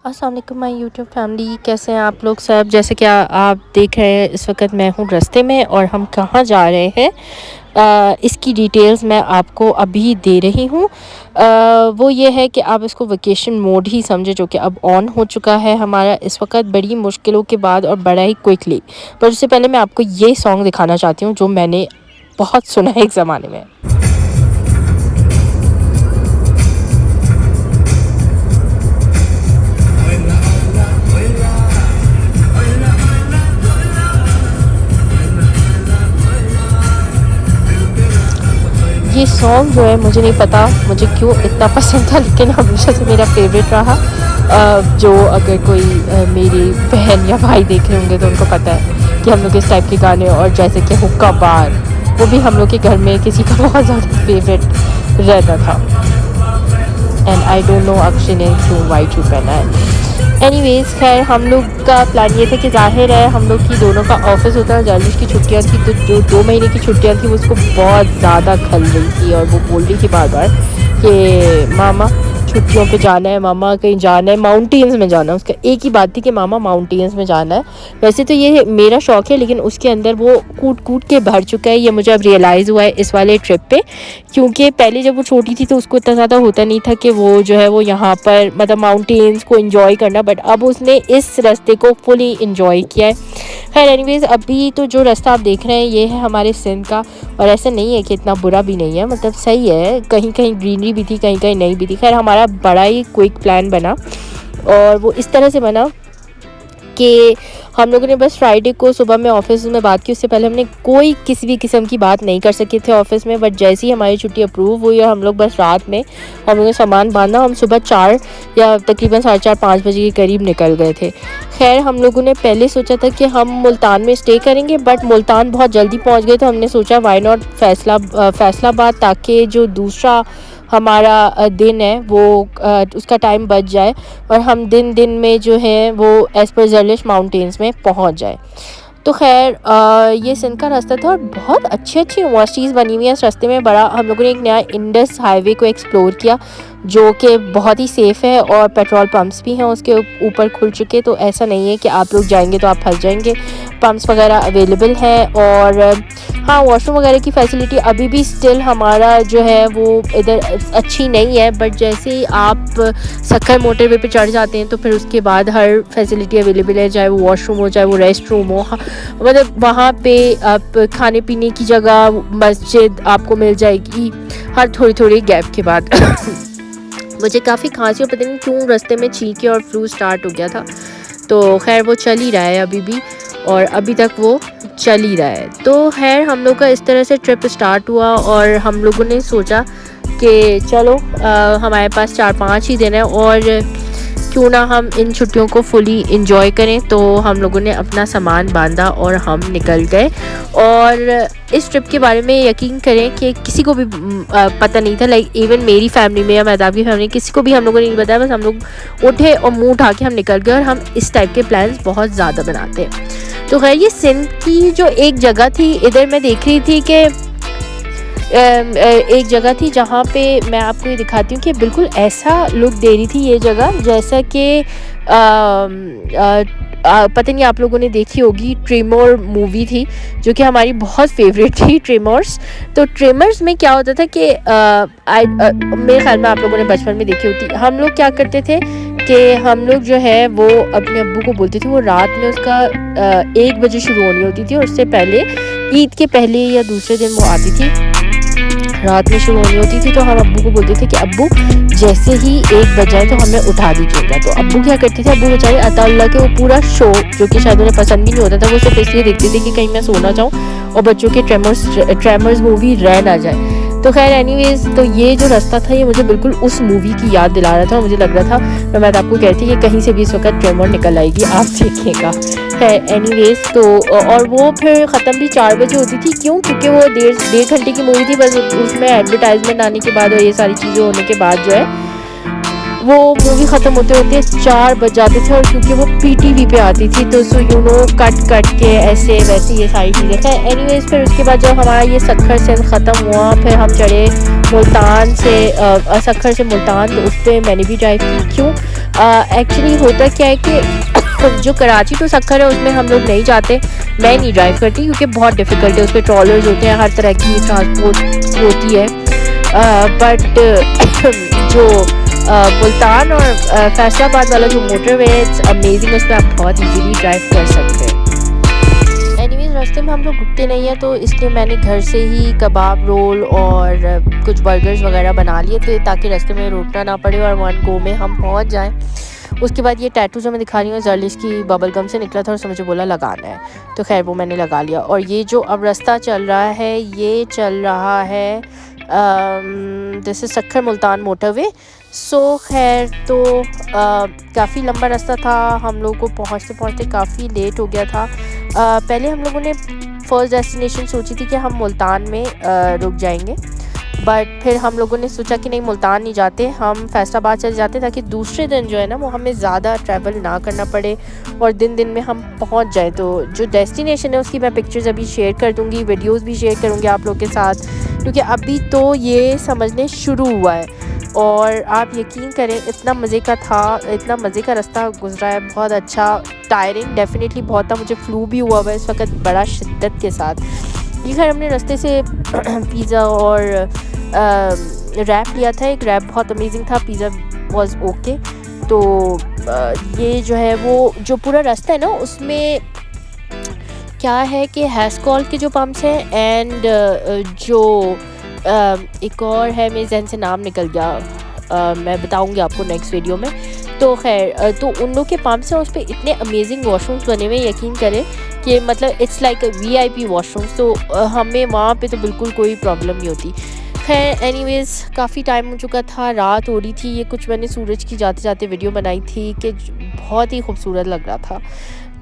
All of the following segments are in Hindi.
अस्सलाम वालेकुम माय यूट्यूब फैमिली, कैसे हैं आप लोग सब। जैसे कि आप देख रहे हैं इस वक्त मैं हूँ रास्ते में और हम कहाँ जा रहे हैं इसकी डिटेल्स मैं आपको अभी दे रही हूँ। वो ये है कि आप इसको वेकेशन मोड ही समझे, जो कि अब ऑन हो चुका है हमारा इस वक्त बड़ी मुश्किलों के बाद और बड़ा ही क्विकली। पर उससे पहले मैं आपको ये सॉन्ग दिखाना चाहती हूँ जो मैंने बहुत सुना है एक ज़माने में। ये सॉन्ग जो है मुझे नहीं पता मुझे क्यों इतना पसंद था, लेकिन हमेशा से मेरा फेवरेट रहा। जो अगर कोई मेरी बहन या भाई देख रहे होंगे तो उनको पता है कि हम लोग इस टाइप के गाने, और जैसे कि हुक्का बार, वो भी हम लोग के घर में किसी का बहुत ज़्यादा फेवरेट रहता था। And I don't know Akshay ने क्यों वाइट शू पहना है। एनीवेज खैर हम लोग का प्लान ये था कि जाहिर है हम लोग की दोनों का ऑफिस होता है, जालिश की छुट्टियां थी, तो जो 2 महीने की छुट्टियां थी उसको बहुत ज़्यादा खल रही थी और वो बोल रही थी बार बार कि मामा छुट्टियों पे जाना है, मामा कहीं जाना है, माउंटेन्स में जाना है। उसका एक ही बात थी कि मामा माउंटेन्स में जाना है। वैसे तो ये मेरा शौक़ है, लेकिन उसके अंदर वो कूट कूट के भर चुका है। ये मुझे अब रियलाइज़ हुआ है इस वाले ट्रिप पे, क्योंकि पहले जब वो छोटी थी तो उसको इतना ज़्यादा होता नहीं था कि वो जो है वो यहाँ पर मतलब माउंटेन्स को एंजॉय करना, बट अब उसने इस रास्ते को फुली एंजॉय किया है। खैर एनीवेज अभी तो जो रास्ता आप देख रहे हैं ये है हमारे सिंध का, और ऐसा नहीं है कि इतना बुरा भी नहीं है, मतलब सही है, कहीं कहीं ग्रीनरी भी थी, कहीं कहीं नहीं भी थी। खैर हमारा बड़ा ही क्विक प्लान बना और वो इस तरह से बना कि हम लोगों ने बस फ्राइडे को सुबह में ऑफिस में बात की। उससे पहले हमने कोई किसी भी किस्म की बात नहीं कर सके थे ऑफिस में, बट जैसे ही हमारी छुट्टी अप्रूव हुई और हम लोग बस रात में हम लोगों ने सामान बांधा, हम सुबह 4 या तकरीबन 4:30-5 बजे के करीब निकल गए थे। खैर हम लोगों ने पहले सोचा था कि हम मुल्तान में स्टे करेंगे, बट मुल्तान बहुत जल्दी पहुँच गए, तो हमने सोचा वाई नॉट फैसलाबाद, ताकि जो दूसरा हमारा दिन है वो उसका टाइम बच जाए और हम दिन में जो है वो एज पर जर्लिश माउंटेन्स में पहुंच जाए। तो खैर ये सिंध का रास्ता था और बहुत अच्छी यूनिवर्सिटीज़ बनी हुई हैं इस रास्ते में। बड़ा हम लोगों ने एक नया इंडस हाईवे को एक्सप्लोर किया जो कि बहुत ही सेफ़ है, और पेट्रोल पंप्स भी हैं उसके ऊपर खुल चुके, तो ऐसा नहीं है कि आप लोग जाएंगे तो आप फंस जाएंगे। पंप्स वगैरह अवेलेबल हैं, और हाँ वॉशरूम वगैरह की फ़ैसिलिटी अभी भी स्टिल हमारा जो है वो इधर अच्छी नहीं है, बट जैसे ही आप सक्खर मोटरवे पे चढ़ जाते हैं तो फिर उसके बाद हर फैसिलिटी अवेलेबल है, चाहे वो वॉशरूम हो चाहे वो रेस्ट रूम हो। मतलब वहाँ पे आप खाने पीने की जगह, मस्जिद आपको मिल जाएगी हर थोड़ी गैप के बाद। मुझे काफ़ी खांसी और पता नहीं क्यों रास्ते में छींके और फ्लू स्टार्ट हो गया था, तो खैर वो चल ही रहा है अभी भी, और अभी तक वो चल ही रहा है। तो खैर हम लोग का इस तरह से ट्रिप स्टार्ट हुआ और हम लोगों ने सोचा कि चलो हमारे पास 4-5 ही दिन है और क्यों ना हम इन छुट्टियों को फुली इंजॉय करें। तो हम लोगों ने अपना सामान बांधा और हम निकल गए। और इस ट्रिप के बारे में यकीन करें कि किसी को भी पता नहीं था, लाइक इवन मेरी फैमिली में या मेहताब की फैमिली किसी को भी हम लोगों ने नहीं बताया, बस हम लोग उठे और मुंह उठा के हम निकल गए। और हम इस टाइप के प्लान्स बहुत ज़्यादा बनाते हैं। तो खैर ये सिंध की जो एक जगह थी, इधर मैं देख रही थी कि एक जगह थी जहाँ पे मैं आपको ये दिखाती हूँ कि बिल्कुल ऐसा लुक दे रही थी ये जगह जैसा कि पता नहीं आप लोगों ने देखी होगी, ट्रिमर मूवी थी जो कि हमारी बहुत फेवरेट थी, ट्रिमर्स। तो ट्रिमर्स में क्या होता था कि मेरे ख्याल में आप लोगों ने बचपन में देखी होती, हम लोग क्या करते थे कि हम लोग जो है वो अपने अब्बू को बोलते थे, वो रात में उसका 1 बजे शुरू होनी होती थी और उससे पहले ईद के पहले या दूसरे दिन वो आती थी, रात में शुरू होनी होती थी। तो हम अब्बू को बोलते थे कि अब्बू जैसे ही 1 बज जाए तो हमें उठा दीजिएगा। तो अब्बू क्या करते थे, अब्बू बेचारे अताउल्लाह के वो पूरा शो जो कि शायद उन्हें पसंद भी नहीं होता था, वो सिर्फ इसलिए देखते थे कि कहीं मैं सोना चाहूँ और बच्चों के ट्रेमर्स मूवी रह ना जाए। तो खैर एनीवेज तो ये जो रास्ता था ये मुझे बिल्कुल उस मूवी की याद दिला रहा था। मुझे लग रहा था मैं आपको कहती कि कहीं से भी इस वक्त ट्रेमर निकल आएगी, आप देखिएगा। खैर एनीवेज तो और वो फिर ख़त्म भी 4 बजे होती थी। क्यों? क्योंकि वो 1.5 घंटे की मूवी थी, बस उसमें एडवर्टाइजमेंट आने के बाद और ये सारी चीज़ें होने के बाद जो है वो मूवी ख़त्म होते होते 4 बज जाते थे। और क्योंकि वो PTV पे आती थी तो सो कट के ऐसे वैसे ये सारी चीज़ें थे। एनीवेज फिर उसके बाद जब हमारा ये सक्खर से ख़त्म हुआ फिर हम चढ़े मुल्तान से, सक्खर से मुल्तान, तो उस पर मैंने भी ड्राइव की। क्यों? एक्चुअली होता क्या है कि जो कराची टू सक्खर है उसमें हम लोग नहीं जाते, मैं नहीं ड्राइव करती क्योंकि बहुत डिफ़िकल्ट है, उस पर ट्रॉलर्स होते हैं, हर तरह की ट्रांसपोर्ट होती है। बट जो मुल्तान और फैसलाबाद वाला जो मोटरवे है इट्स अमेजिंग, उस पर आप बहुत इजीली ड्राइव कर सकते हैं। एनीवेज रास्ते में हम लोग रुकते नहीं हैं, तो इसलिए मैंने घर से ही कबाब रोल और कुछ बर्गर्स वगैरह बना लिए थे ताकि रास्ते में रुकना ना पड़े और वन गो में हम पहुंच जाएं। उसके बाद ये टैटू जो मैं दिखा रही हूँ जर्लिश की बबल गम से निकला था और उसने मुझे बोला लगाना है, तो खैर वो मैंने लगा लिया। और ये जो अब रास्ता चल रहा है ये चल रहा है this is Sukkur Multan motorway. So खैर तो काफ़ी लंबा रास्ता था, हम लोग को पहुँचते पहुँचते काफ़ी लेट हो गया था। पहले हम लोगों ने फ़र्स्ट डेस्टिनेशन सोची थी कि हम मुल्तान में रुक जाएंगे, बट फिर हम लोगों ने सोचा कि नहीं मुल्तान नहीं जाते, हम फैसलाबाद चले जाते ताकि दूसरे दिन जो है ना वो हमें ज़्यादा ट्रैवल ना करना पड़े और दिन दिन में हम पहुंच जाए। तो जो डेस्टिनेशन है उसकी मैं पिक्चर्स अभी शेयर कर दूंगी, वीडियोस भी शेयर करूंगी आप लोग के साथ, क्योंकि अभी तो ये समझने शुरू हुआ है। और आप यकीन करें इतना मज़े का था, इतना मज़े का रास्ता गुजरा है, बहुत अच्छा। टायरिंग डेफिनेटली बहुत था, मुझे फ्लू भी हुआ है इस वक्त बड़ा शिद्दत के साथ। ये खैर हमने रास्ते से पिज़्ज़ा और रैप लिया था, एक रैप बहुत अमेजिंग था, पिज़्ज़ा वाज ओके। तो ये जो है वो जो पूरा रास्ता है ना उसमें क्या है कि हैस्कॉल के जो पम्प्स हैं एंड जो एक और है, मेरे जहन से नाम निकल गया, मैं बताऊंगी आपको नेक्स्ट वीडियो में। तो खैर तो उन लोग के पम्प्स हैं, उस पर इतने अमेजिंग वॉशरूम्स बने हुए, यकीन करें कि मतलब इट्स लाइक VIP वॉशरूम्स। तो हमें वहाँ पे तो बिल्कुल कोई प्रॉब्लम नहीं होती। खैर एनीवेज काफ़ी टाइम हो चुका था, रात हो रही थी, ये कुछ मैंने सूरज की जाते जाते वीडियो बनाई थी कि बहुत ही खूबसूरत लग रहा था।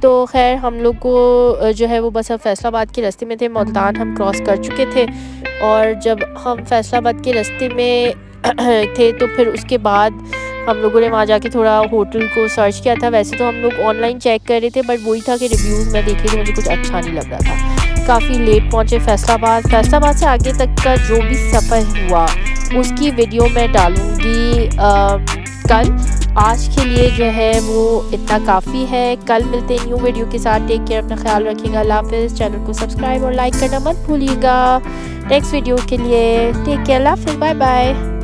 तो खैर हम लोग को जो है वो बस अब फैसलाबाद के रास्ते में थे, मुल्तान हम क्रॉस कर चुके थे। और जब हम फैसलाबाद के रास्ते में थे तो फिर उसके बाद हम लोगों ने वहाँ जाके थोड़ा होटल को सर्च किया था। वैसे तो हम लोग ऑनलाइन चेक कर रहे थे, बट वही था कि रिव्यूज़ मैं देख रही थी, मुझे कुछ अच्छा नहीं लग रहा था। काफ़ी लेट पहुँचे फैसलाबाद। फैसलाबाद से आगे तक का जो भी सफ़र हुआ उसकी वीडियो मैं डालूँगी कल। आज के लिए जो है वो इतना काफ़ी है, कल मिलते हैं न्यू वीडियो के साथ। टेक केयर, अपना ख्याल रखिएगा, अल्लाह हाफ़िज़। चैनल को सब्सक्राइब और लाइक करना मत भूलिएगा नेक्स्ट वीडियो के लिए। टेक केयर, अल्लाह हाफ़िज़, बाय बाय।